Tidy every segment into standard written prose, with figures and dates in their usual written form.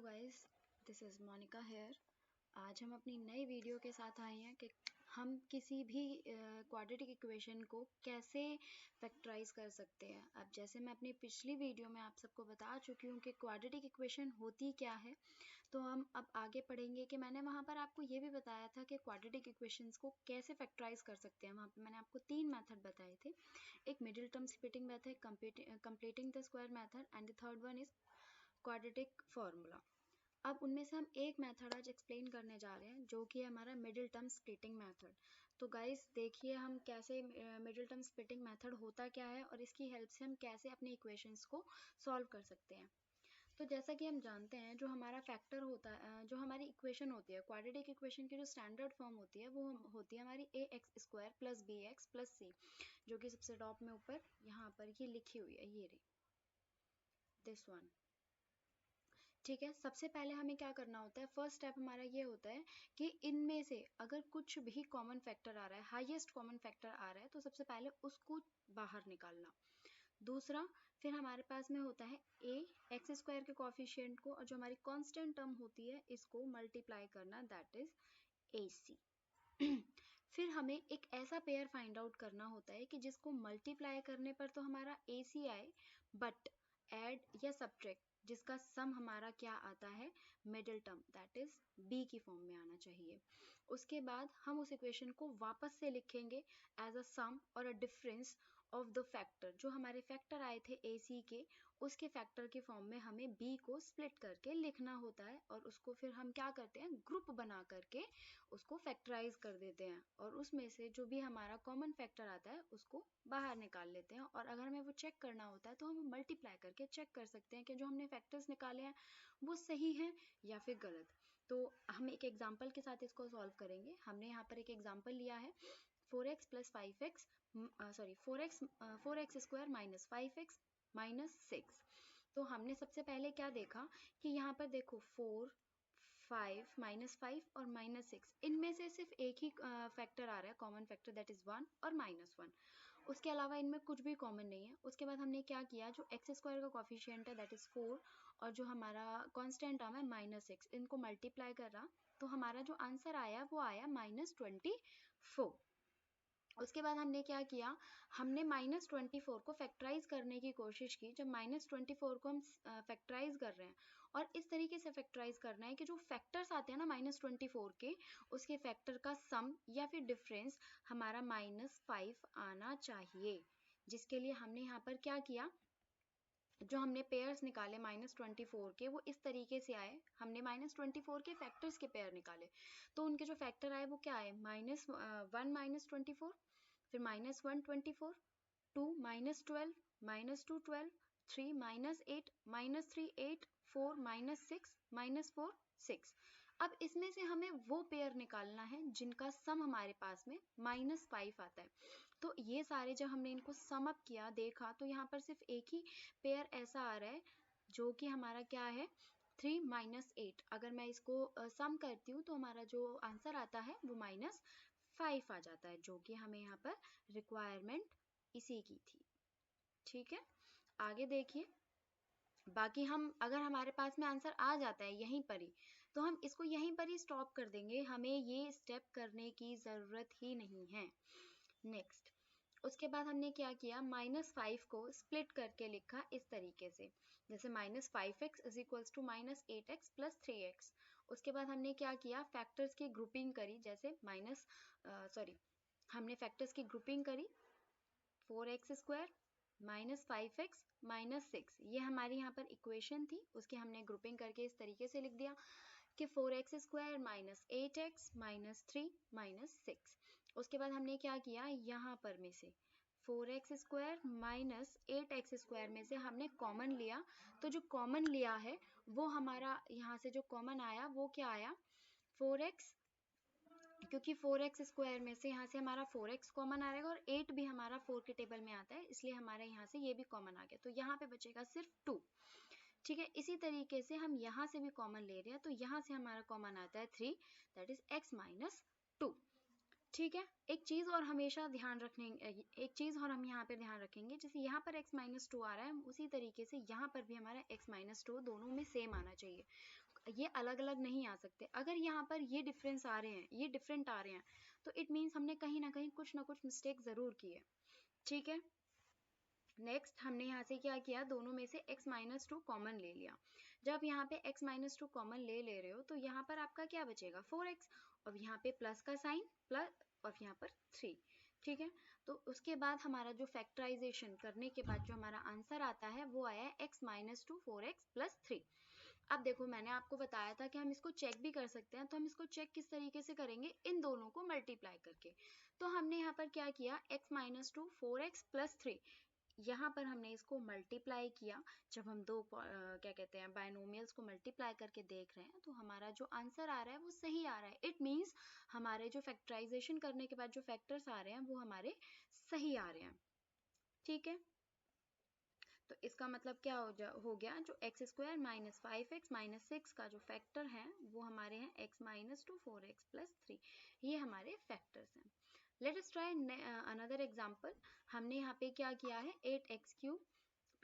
Guys, this is Monica here. आज हम अपनी नई वीडियो के साथ आए हैं कि हम किसी भी क्वाड्रेटिक इक्वेशन को कैसे फैक्टराइज कर सकते हैं। अब जैसे मैं अपनी पिछली वीडियो में आप सबको बता चुकी हूँ कि क्वाड्रेटिक इक्वेशन होती क्या है, तो हम अब आगे पढ़ेंगे कि मैंने वहाँ पर आपको ये भी बताया था कि क्वाड्रेटिक इक्वेशंस को कैसे फैक्टराइज कर सकते हैं। वहाँ पर मैंने आपको 3 मेथड बताए थे, एक middle term splitting method, completing the square method and the third one is quadratic formula. अब उनमें से हम एक मेथड आज एक्सप्लेन करने जा रहे हैं जो कि है हमारा मिडिल टर्म स्प्लिटिंग मेथड। तो गाइस देखिए हम कैसे मिडिल टर्म स्प्लिटिंग मेथड होता क्या है और इसकी हेल्प से हम कैसे अपनी इक्वेशंस को सॉल्व कर सकते हैं। तो जैसा कि हम जानते हैं जो हमारा फैक्टर होता है, जो हमारी इक्वेशन होती है, क्वाड्रेटिक इक्वेशन की जो स्टैंडर्ड फॉर्म होती है वो होती है हमारी ax square plus bx plus c, जो कि सबसे टॉप में ऊपर यहाँ पर ये लिखी हुई है, ये रही दिस वन। ठीक है, सबसे पहले हमें क्या करना होता है, फर्स्ट स्टेप हमारा ये होता है कि इनमें से अगर कुछ भी कॉमन फैक्टर आ रहा है, हाईएस्ट कॉमन फैक्टर आ रहा है, तो सबसे पहले उसको बाहर निकालना। दूसरा, फिर हमारे पास में होता है ए एक्स स्क्वायर के कोएफिशिएंट को और जो हमारी कांस्टेंट टर्म होती है इसको मल्टीप्लाई करना, दैट इज ए सी। फिर हमें एक ऐसा पेयर फाइंड आउट करना होता है कि जिसको मल्टीप्लाई करने पर तो हमारा ए सी आए, बट ऐड या सब्ट्रैक्ट जिसका सम हमारा क्या आता है, middle term, that is B की फॉर्म में आना चाहिए। उसके बाद हम उस इक्वेशन को वापस से लिखेंगे एज अ सम और a difference of the factor, जो हमारे फैक्टर आए थे ए सी के, उसके फैक्टर के फॉर्म में हमें बी को स्प्लिट करके लिखना होता है और उसको फिर हम क्या करते हैं, ग्रुप बना करके उसको फैक्टराइज कर देते हैं और उसमें से जो भी हमारा कॉमन फैक्टर आता है उसको बाहर निकाल लेते हैं। और अगर हमें वो चेक करना होता है तो हम मल्टीप्लाई करके चेक कर सकते हैं कि जो हमने फैक्टर्स निकाले हैं वो सही हैं या फिर गलत। तो हम एक एग्जांपल के साथ इसको सॉल्व करेंगे। हमने यहाँ पर एक एग्जांपल लिया है 4x plus 5x, sorry 4x square minus 5x minus 6। तो हमने सबसे पहले क्या देखा कि यहाँ पर देखो 4, 5, -5 और -6, इनमें से सिर्फ एक ही फैक्टर आ रहा है, कॉमन फैक्टर, दैट इज 1 और -1। उसके अलावा इनमें कुछ भी कॉमन नहीं है। उसके बाद हमने क्या किया, जो एक्स स्क्वायर का कोफिशिएंट है दैट इज 4 और जो हमारा कांस्टेंट टर्म है -6, इनको मल्टीप्लाई कर रहा, तो हमारा जो आंसर आया वो आया -24। उसके बाद हमने क्या किया, हमने -24 को फैक्टराइज करने की कोशिश की। जब -24 को हम फैक्टराइज कर रहे हैं और इस तरीके से फैक्टराइज करना है कि जो फैक्टर्स आते हैं ना -24 के, उसके फैक्टर का सम या फिर डिफरेंस हमारा -5 आना चाहिए, जिसके लिए हमने यहाँ पर क्या किया, जो हमने पेयर्स निकाले -24 के वो इस तरीके से आए। हमने -24 के फैक्टर्स के पेयर निकाले, तो उनके जो फैक्टर आए वो क्या आए, -1 -24, फिर -1 24, 2 -12, -2 12, 3 -8, -3 8, 4 -6, -4 6। अब इसमें से हमें वो पेयर निकालना है जिनका सम हमारे पास में -5 आता है। तो ये सारे जब हमने इनको सम अप किया, देखा, तो यहाँ पर सिर्फ एक ही पेयर ऐसा आ रहा है जो कि हमारा क्या है, 3 -8। अगर मैं इसको सम करती हूँ तो हमारा जो आंसर आता है वो -5 आ जाता है, जो कि हमें यहाँ पर रिक्वायरमेंट इसी की थी। ठीक है, आगे देखिए। बाकी हम, अगर हमारे पास में आंसर आ जाता है यहीं पर ही, तो हम इसको यहीं पर ही स्टॉप कर देंगे, हमें ये स्टेप करने की ज़रूरत ही नहीं है। नेक्स्ट, उसके बाद हमने क्या किया, -5 को स्प्लिट करके लिखा इस तरीके से, जैसे -5x is equals to -8x plus 3x। उसके बाद हमने क्या किया, फैक्टर्स की ग्रुपिंग करी, जैसे हमने फैक्टर्स की ग्रुपिंग करी, 4x स्क्वायर -5x -6, ये हमारी यहाँ पर इक्वेशन थी, उसकी हमने ग्रुपिंग करके इस तरीके से लिख दिया कि 4x स्क्वायर -8x -3 -6। उसके बाद हमने क्या किया, यहाँ पर में से 4x स्क्वायर -8x स्क्वायर में से हमने कॉमन लिया, तो जो कॉमन लिया है वो हमारा यहाँ से जो कॉमन आया वो क्या आया, 4x, क्योंकि 4x स्क्वायर में से यहाँ से हमारा 4x कॉमन आ रहेगा और 8 भी हमारा 4 के टेबल में आता है, इसलिए हमारे यहाँ से ये भी कॉमन आ गया, तो यहाँ पे बचेगा सिर्फ 2। ठीक है, इसी तरीके से हम यहाँ से भी कॉमन ले रहे हैं, तो यहाँ से हमारा कॉमन आता है 3, दैट इज x -2। ठीक है, एक चीज़ और हमेशा ध्यान रखने, एक चीज़ और हम यहाँ पे ध्यान रखेंगे, जैसे यहाँ पर x -2 आ रहा है, उसी तरीके से यहाँ पर भी हमारा x -2 दोनों में सेम आना चाहिए। ये अलग अलग नहीं आ सकते। अगर यहाँ पर ये डिफरेंस आ रहे हैं, ये डिफरेंट आ रहे हैं, तो इट मीन्स हमने कहीं ना कुछ मिस्टेक ज़रूर की है। ठीक है, नेक्स्ट हमने यहाँ से क्या किया, दोनों में से x माइनस टू कॉमन ले लिया। जब यहाँ पे x माइनस टू कॉमन ले रहे हो तो यहाँ पर आपका क्या बचेगा 4x, और यहाँ पे प्लस का साइन प्लस, और यहाँ पर 3। ठीक है, तो उसके बाद हमारा जो फैक्टराइजेशन करने के बाद जो हमारा आंसर आता है वो आया है x minus two 4x plus 3। अब देखो मैंने आपको बताया था कि हम इसको चेक भी कर सकते हैं, तो हम इसको चेक किस तरीके से करेंगे, इन दोनों को मल्टीप्लाई करके। तो हमने यहाँ पर क्या किया, x minus two 4x plus 3, यहाँ पर हमने इसको मल्टीप्लाई किया। जब हम दो क्या कहते हैं बायनोमियल्स को मल्टीप्लाई करके देख रहे हैं तो हमारा जो आंसर आ रहा है वो सही आ रहा है। इट मीन्स हमारे जो फैक्टराइजेशन करने के बाद जो फैक्टर्स आ रहे हैं वो हमारे सही आ रहे हैं। ठीक है, तो इसका मतलब क्या हो गया, जो x square minus 5x minus 6 का जो फैक्टर है वो हमारे हैं x minus two 4x plus 3, ये हमारे फैक्टर्स हैं। Let us try another example. हमने यहाँ पे क्या किया है 8x cube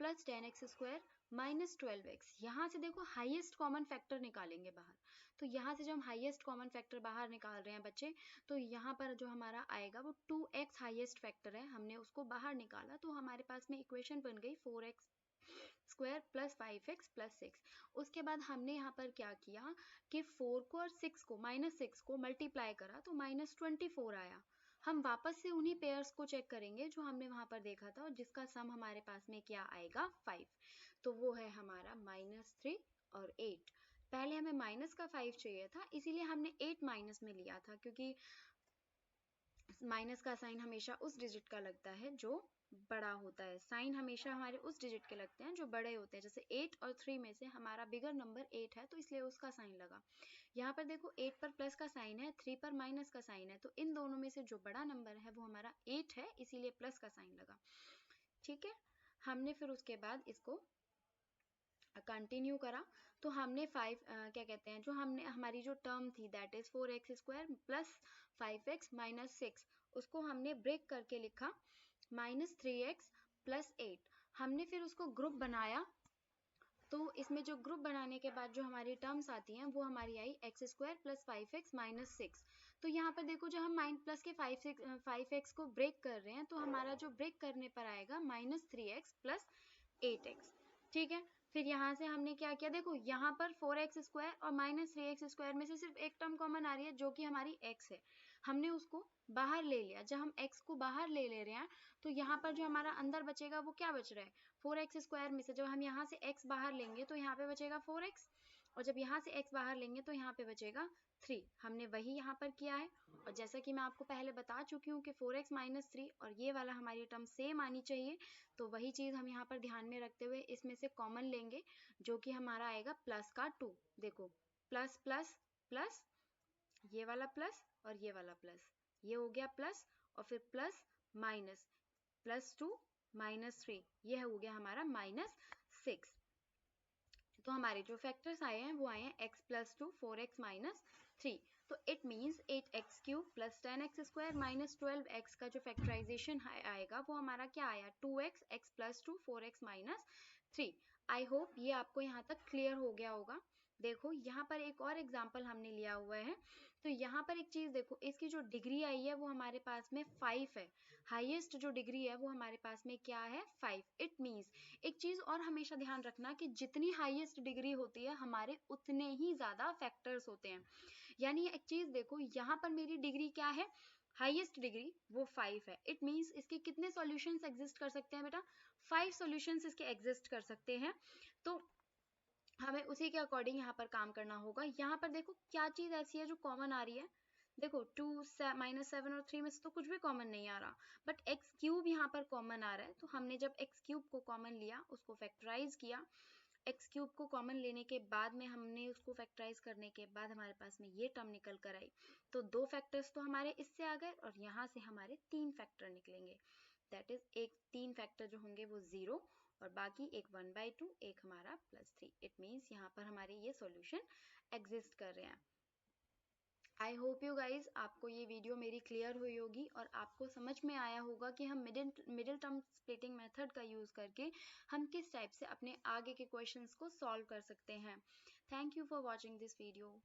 plus 10x square minus 12x। यहाँ से देखो हाईएस्ट कॉमन फैक्टर निकालेंगे बाहर। तो यहाँ से जब हम हाईएस्ट कॉमन फैक्टर बाहर निकाल रहे हैं बच्चे, तो यहाँ पर जो हमारा आएगा वो 2x हाईएस्ट फैक्टर है, हमने उसको बाहर निकाला, तो हमारे पास में इक्वेशन बन गई 4x square plus 5x plus 6। उसके बाद हमने यहाँ पर क्या किया कि 4 को और 6 को माइनस 6 को मल्टीप्लाई करा तो माइनस 24 आया। हम वापस से उन्हीं पेयर्स को चेक करेंगे जो हमने वहां पर देखा था, और जिसका सम हमारे पास में क्या आएगा 5। तो वो है हमारा माइनस 3 और 8। पहले हमें माइनस का 5 चाहिए था, इसीलिए हमने 8 माइनस में लिया था, क्योंकि माइनस का साइन हमेशा उस डिजिट का लगता है जो बड़ा होता है। साइन हमेशा हमारे उस डिजिट के लगते हैं जो बड़े होते हैं। जैसे 8 और 3 में से हमारा बिगर नंबर 8 है, तो इसलिए उसका साइन लगा। यहाँ पर देखो 8 पर प्लस का साइन है, 3 पर माइनस का साइन है, तो इन दोनों में से जो बड़ा नंबर है वो हमारा 8 है, इसीलिए प्लस का साइन लगा। ठीक है, हमने फिर उसके बाद इसको कंटिन्यू करा, तो हमने 5 क्या कहते हैं, जो हमने हमारी जो टर्म थी that is 4x square plus 5x minus 6, उसको हमने ब्रेक करके लिखा माइनस 3x प्लस 8। हमने फिर उसको ग्रुप बनाया, तो इसमें जो ग्रुप बनाने के बाद जो हमारी टर्म्स आती हैं वो हमारी आई x square plus 5x minus 6। तो यहाँ पर देखो जब हम माइनस प्लस के 5x को ब्रेक कर रहे हैं तो हमारा जो ब्रेक करने पर आएगा माइनस 3x प्लस 8x। ठीक है, फिर यहाँ से हमने क्या किया, देखो यहाँ पर 4x स्क्वायर और माइनस 3x स्क्वायर में से सिर्फ एक टर्म कॉमन आ रही है जो कि हमारी x है, हमने उसको बाहर ले लिया। जब हम x को बाहर ले रहे हैं तो यहाँ पर जो हमारा अंदर बचेगा वो क्या बच रहा है, 4x स्क्वायर में से जब हम यहाँ से x बाहर लेंगे तो यहाँ पे बचेगा 4x, और जब यहाँ से x बाहर लेंगे तो यहाँ पे बचेगा 3। हमने वही यहाँ पर किया है, और जैसा कि मैं आपको पहले बता चुकी हूँ कि 4x माइनस 3 और ये वाला हमारी टर्म सेम आनी चाहिए, तो वही चीज़ हम यहाँ पर ध्यान में रखते हुए इसमें से कॉमन लेंगे, जो कि हमारा आएगा प्लस का 2। देखो प्लस प्लस प्लस, ये वाला प्लस और ये वाला प्लस, ये हो गया प्लस, और फिर प्लस माइनस, प्लस 2 माइनस 3, ये हो गया हमारा माइनस 6। तो हमारे जो फैक्टर्स आए हैं वो आए हैं x प्लस 2 4x माइनस 3। तो it means 8x cube plus 10x square minus 12x का जो फैक्टराइजेशन आएगा वो हमारा क्या आया 2x x plus 2 4x minus 3। I hope ये आपको यहाँ तक क्लियर हो गया होगा। देखो यहाँ पर एक और एग्जाम्पल हमने लिया हुआ है, तो यहाँ पर एक चीज देखो, इसकी जो डिग्री आई है वो हमारे पास में 5 है। हाईएस्ट जो डिग्री है वो हमारे पास में क्या है 5। इट मीन्स एक चीज और हमेशा ध्यान रखना कि जितनी हाईएस्ट डिग्री होती है हमारे उतने ही ज्यादा फैक्टर्स होते हैं। यानी एक चीज देखो, यहाँ पर मेरी डिग्री क्या है, हाईएस्ट डिग्री वो 5 है। इट मीन्स इसके कितने सॉल्यूशंस एग्जिस्ट कर सकते हैं बेटा, 5 सॉल्यूशंस इसके एग्जिस्ट कर सकते हैं। तो हमें उसी के अकॉर्डिंग यहाँ पर काम करना होगा। यहाँ पर देखो क्या चीज ऐसी है जो कॉमन आ रही है, देखो 2 माइनस 7 और 3 में से तो कुछ भी कॉमन नहीं आ रहा, बट एक्स क्यूब यहाँ पर कॉमन आ रहा है। तो हमने जब एक्स क्यूब को कॉमन लिया, उसको फैक्टराइज किया, एक्स क्यूब को कॉमन लेने के बाद में हमने उसको फैक्टराइज करने के बाद हमारे पास में ये टर्म निकल कर आई। तो 2 फैक्टर्स तो हमारे इससे आ गए, और यहाँ से हमारे 3 फैक्टर निकलेंगे। दैट इज एक 3 फैक्टर जो होंगे वो 0, और बाकी एक 1/2, एक हमारा +3। इट मीन्स यहाँ पर हमारे ये सॉल्यूशन एग्जिस्ट कर रहे हैं। आई होप यू गाइज आपको ये वीडियो मेरी क्लियर हुई होगी और आपको समझ में आया होगा कि हम मिडिल टर्म स्प्लिटिंग मेथड का यूज़ करके हम किस टाइप से अपने आगे के क्वेश्चंस को सॉल्व कर सकते हैं। Thank you for watching this video.